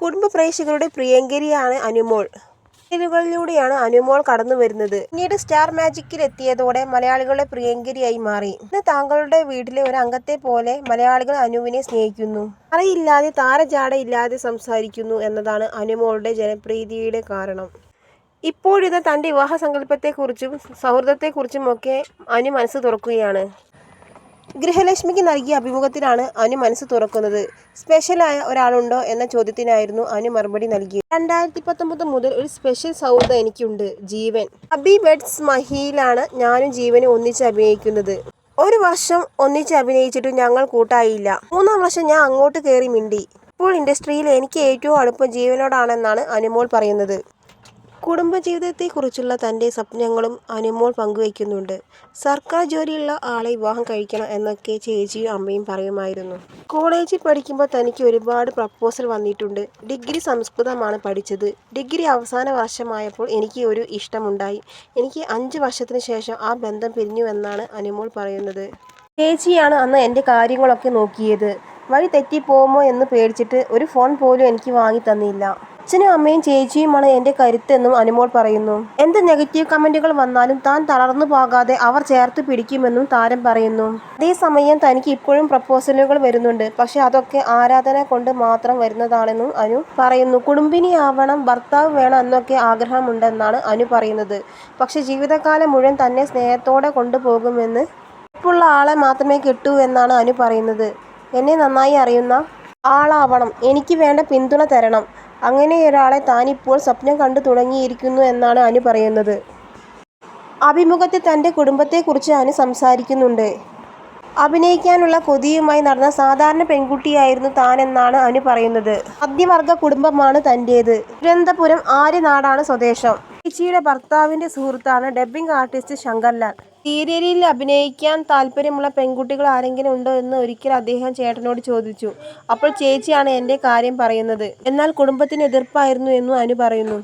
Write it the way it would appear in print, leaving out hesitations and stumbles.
കുടുംബ പ്രേക്ഷകരുടെ പ്രിയങ്കരിയാണ് അനുമോൾ. സീരിയലുകളിലൂടെയാണ് അനുമോൾ കടന്നു വരുന്നത്. പിന്നീട് സ്റ്റാർ മാജിക്കിൽ എത്തിയതോടെ മലയാളികളുടെ പ്രിയങ്കരിയായി മാറി. ഇന്ന് താങ്കളുടെ വീട്ടിലെ ഒരു അംഗത്തെ പോലെ മലയാളികൾ അനുവിനെ സ്നേഹിക്കുന്നു. മറയില്ലാതെ താരജാടയില്ലാതെ സംസാരിക്കുന്നു എന്നതാണ് അനുമോളുടെ ജനപ്രീതിയുടെ കാരണം. ഇപ്പോഴിതാ തന്റെ വിവാഹ സങ്കല്പത്തെക്കുറിച്ചും സൗഹൃദത്തെക്കുറിച്ചുമൊക്കെ അനു മനസ്സ് തുറക്കുകയാണ്. ഗൃഹലക്ഷ്മിക്ക് നൽകിയ അഭിമുഖത്തിലാണ് അനു മനസ്സ് തുറക്കുന്നത്. സ്പെഷ്യലായ ഒരാളുണ്ടോ എന്ന ചോദ്യത്തിനായിരുന്നു അനു മറുപടി നൽകിയത്. 2019 മുതൽ ഒരു സ്പെഷ്യൽ സൗഹൃദം എനിക്കുണ്ട്, ജീവൻ. അബി വെഡ്സ് മഹിയിലാണ് ഞാനും ജീവനും ഒന്നിച്ച് അഭിനയിക്കുന്നത്. 1 വർഷം ഒന്നിച്ച് അഭിനയിച്ചിട്ടും ഞങ്ങൾ കൂട്ടായില്ല. 3-ാം വർഷം ഞാൻ അങ്ങോട്ട് കയറി മിണ്ടി. ഇപ്പോൾ ഇൻഡസ്ട്രിയിൽ എനിക്ക് ഏറ്റവും അടുപ്പം ജീവനോടാണെന്നാണ് അനുമോൾ പറയുന്നത്. കുടുംബജീവിതത്തെക്കുറിച്ചുള്ള തന്റെ സ്വപ്നങ്ങളും അനുമോൾ പങ്കുവയ്ക്കുന്നുണ്ട്. സർക്കാർ ജോലിയുള്ള ആളെ വിവാഹം കഴിക്കണം എന്നൊക്കെ ചേച്ചിയും അമ്മയും പറയുമായിരുന്നു. കോളേജിൽ പഠിക്കുമ്പോൾ തനിക്ക് ഒരുപാട് പ്രപ്പോസൽ വന്നിട്ടുണ്ട്. ഡിഗ്രി സംസ്കൃതമാണ് പഠിച്ചത്. ഡിഗ്രി അവസാന വർഷമായപ്പോൾ എനിക്ക് ഒരു ഇഷ്ടമുണ്ടായി. എനിക്ക് 5 വർഷത്തിന് ശേഷം ആ ബന്ധം പിരിഞ്ഞുവെന്നാണ് അനുമോൾ പറയുന്നത്. ചേച്ചിയാണ് അന്ന് എൻ്റെ കാര്യങ്ങളൊക്കെ നോക്കിയത്. വഴി തെറ്റിപ്പോകുമോ എന്ന് പേടിച്ചിട്ട് ഒരു ഫോൺ പോലും എനിക്ക് വാങ്ങി തന്നില്ല. അച്ഛനും അമ്മയും ചേച്ചിയുമാണ് എൻ്റെ കരുത്തെന്നും അനുമോൾ പറയുന്നു. എന്ത് നെഗറ്റീവ് കമന്റുകൾ വന്നാലും താൻ തളർന്നു പോകാതെ അവർ ചേർത്ത് പിടിക്കുമെന്നും താരം പറയുന്നു. അതേസമയം തനിക്ക് ഇപ്പോഴും പ്രപ്പോസലുകൾ വരുന്നുണ്ട്. പക്ഷെ അതൊക്കെ ആരാധന കൊണ്ട് മാത്രം വരുന്നതാണെന്നും അനു പറയുന്നു. കുടുംബിനിയാവണം, ഭർത്താവ് വേണം എന്നൊക്കെ ആഗ്രഹമുണ്ടെന്നാണ് അനു പറയുന്നത്. പക്ഷെ ജീവിതകാലം മുഴുവൻ തന്നെ സ്നേഹത്തോടെ കൊണ്ടുപോകുമെന്ന് ഉറപ്പുള്ള ആളെ മാത്രമേ കെട്ടൂ എന്നാണ് അനു പറയുന്നത്. എന്നെ നന്നായി അറിയുന്ന ആളാവണം, എനിക്ക് വേണ്ട പിന്തുണ തരണം, അങ്ങനെയൊരാളെ താനിപ്പോൾ സ്വപ്നം കണ്ടു തുടങ്ങിയിരിക്കുന്നു എന്നാണ് അനു പറയുന്നത്. അഭിമുഖത്തിൽ തന്റെ കുടുംബത്തെക്കുറിച്ച് അനു സംസാരിക്കുന്നുണ്ട്. അഭിനയിക്കാനുള്ള കൊതിയുമായി നടന്ന സാധാരണ പെൺകുട്ടിയായിരുന്നു താനെന്നാണ് അനു പറയുന്നത്. മധ്യവർഗ കുടുംബമാണ് തന്റേത്. തിരുവനന്തപുരം ആര്യനാടാണ് സ്വദേശം. ചേച്ചിയുടെ ഭർത്താവിന്റെ സുഹൃത്താണ് ഡബ്ബിംഗ് ആർട്ടിസ്റ്റ് ശങ്കർലാൽ. സീരിയലിൽ അഭിനയിക്കാൻ താല്പര്യമുള്ള പെൺകുട്ടികൾ ആരെങ്കിലും ഉണ്ടോ എന്ന് ഒരിക്കൽ അദ്ദേഹം ചേട്ടനോട് ചോദിച്ചു. അപ്പോൾ ചേച്ചിയാണ് എൻ്റെ കാര്യം പറയുന്നത്. എന്നാൽ കുടുംബത്തിന് എതിർപ്പായിരുന്നു എന്നും അനു പറയുന്നു.